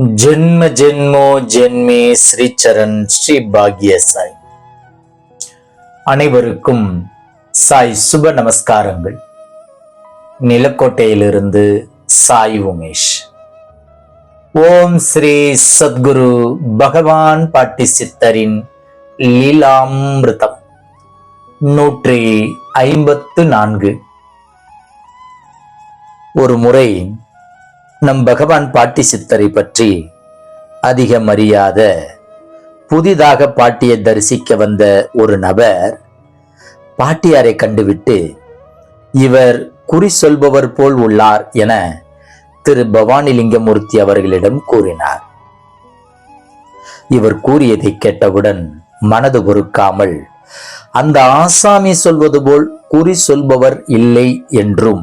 ஜென்ம ஜென்மோ ஜென்மே ஸ்ரீ சரண் ஸ்ரீ பாக்ய சாய். அனைவருக்கும் சாய் சுப நமஸ்காரங்கள். நிலக்கோட்டையிலிருந்து சாய் உமேஷ். ஓம் ஸ்ரீ சத்குரு பகவான் பாட்டி சித்தரின் லீலாமிருதம் 154. ஒரு முறை நம் பகவான் பாட்டி சித்தரை பற்றி அதிகம் அறியாத புதிதாக பாட்டியை தரிசிக்க வந்த ஒரு நபர் பாட்டியாரை கண்டுவிட்டு இவர் குறி சொல்பவர் போல் உள்ளார் என திரு பவானிலிங்கமூர்த்தி அவர்களிடம் கூறினார். இவர் கூறியதை கேட்டவுடன் மனது பொறுக்காமல் அந்த ஆசாமி சொல்வது போல் குறி சொல்பவர் இல்லை என்றும்,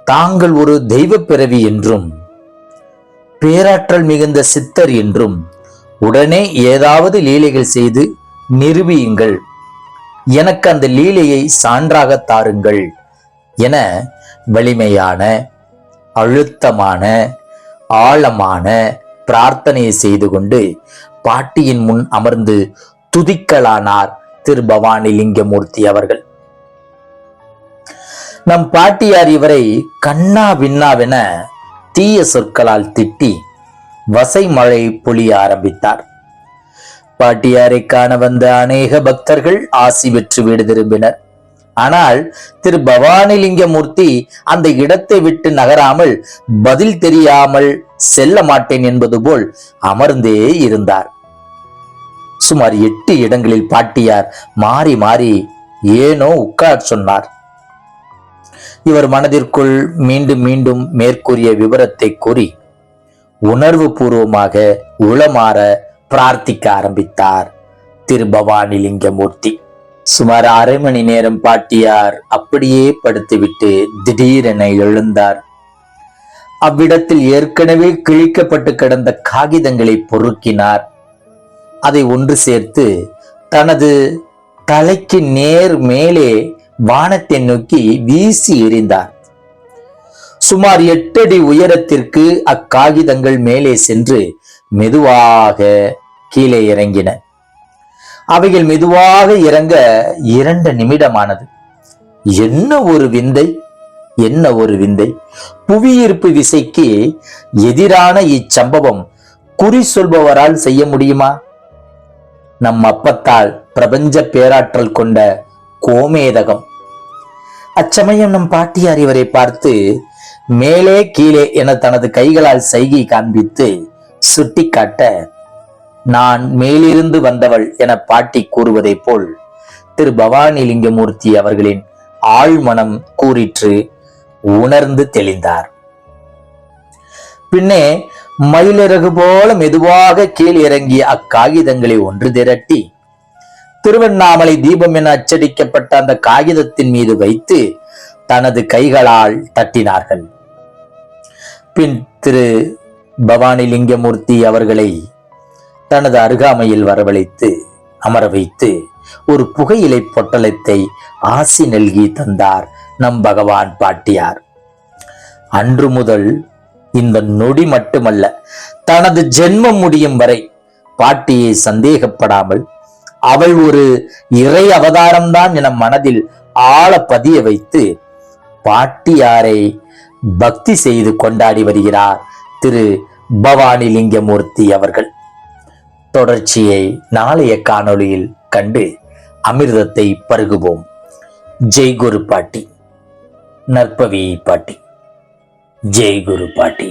தாங்கள் ஒரு தெய்வ பிறவி என்றும், பேராற்றல் மிகுந்த சித்தர் என்றும், உடனே ஏதாவது லீலைகள் செய்து நிரூபியுங்கள், எனக்கு அந்த லீலையை சான்றாக தாருங்கள் என வலிமையான, அழுத்தமான, ஆழமான பிரார்த்தனையை செய்து கொண்டு பாட்டியின் முன் அமர்ந்து துதிக்கலானார் திரு பவானிலிங்கமூர்த்தி அவர்கள். நம் பாட்டியார் இவரை கண்ணா விண்ணாவென தீய சொற்களால் திட்டி வசை மழை பொழிய ஆரம்பித்தார். பாட்டியாரை காண வந்த அநேக பக்தர்கள் ஆசி பெற்று வீடு திரும்பினர். ஆனால் திரு பவானிலிங்கமூர்த்தி அந்த இடத்தை விட்டு நகராமல் பதில் தெரியாமல் செல்ல மாட்டேன் என்பது போல் அமர்ந்தே இருந்தார். சுமார் 8 இடங்களில் பாட்டியார் மாறி மாறி ஏனோ உட்கார் சொன்னார். இவர் மனதிற்குள் மீண்டும் மீண்டும் மேற்கூறிய விவரத்தை கூறி உணர்வு பூர்வமாக உளமாற பிரார்த்திக்க ஆரம்பித்தார் திரு பவானிலிங்கமூர்த்தி. சுமார் 1/2 மணி நேரம் பாட்டியார் அப்படியே படுத்துவிட்டு திடீரென எழுந்தார். அவ்விடத்தில் ஏற்கனவே கிழிக்கப்பட்டு கிடந்த காகிதங்களை பொறுக்கினார். அதை ஒன்று சேர்த்து தனது தலைக்கு நேர் மேலே வானத்தை நோக்கி வீசி எறிந்தார். சுமார் 8 அடி உயரத்திற்கு அக்காகிதங்கள் மேலே சென்று மெதுவாக கீழே இறங்கின. அவைகள் மெதுவாக இறங்க 2 நிமிடமானது. என்ன ஒரு விந்தை, என்ன ஒரு விந்தை! புவியீர்ப்பு விசைக்கு எதிரான இச்சம்பவம் குறி சொல்பவரால் செய்ய முடியுமா? நம் அப்பத்தால் பிரபஞ்ச பேராற்றல் கொண்ட கோமேதகம். அச்சமயம் நம் பாட்டியார் இவரை பார்த்து மேலே கீழே என தனது கைகளால் சைகை காண்பித்து சுட்டி காட்ட, நான் மேலிருந்து வந்தவள் என பாட்டி கூறுவதை போல் திரு பவானிலிங்கமூர்த்தி அவர்களின் ஆழ்மனம் கூறிற்று. உணர்ந்து தெளிந்தார். பின்னே மயிலிறகு போல மெதுவாக கீழ் இறங்கிய அக்காகிதங்களை ஒன்று திரட்டி திருவண்ணாமலை தீபம் என அச்சடிக்கப்பட்ட அந்த காகிதத்தின் மீது வைத்து தனது கைகளால் தட்டினார்கள். பின் திரு பவானிலிங்கமூர்த்தி அவர்களை தனது அருகாமையில் வரவழைத்து அமர வைத்து ஒரு புகையிலை பொட்டலத்தை ஆசி நல்கி தந்தார் நம் பகவான் பாட்டியார். அன்று முதல் இந்த நொடி மட்டுமல்ல, தனது ஜென்மம் முடியும் வரை பாட்டியை சந்தேகப்படாமல் அவள் ஒரு இறை அவதாரம்தான் என மனதில் ஆழ பதிய வைத்து பாட்டியாரை பக்தி செய்து கொண்டாடி வருகிறார் திரு பவானிலிங்கமூர்த்தி அவர்கள். தொடர்ச்சியை நாளைய காணொளியில் கண்டு அமிர்தத்தை பருகுவோம். ஜெய் குரு பாட்டி. நற்பவி பாட்டி. ஜெய் குரு பாட்டி.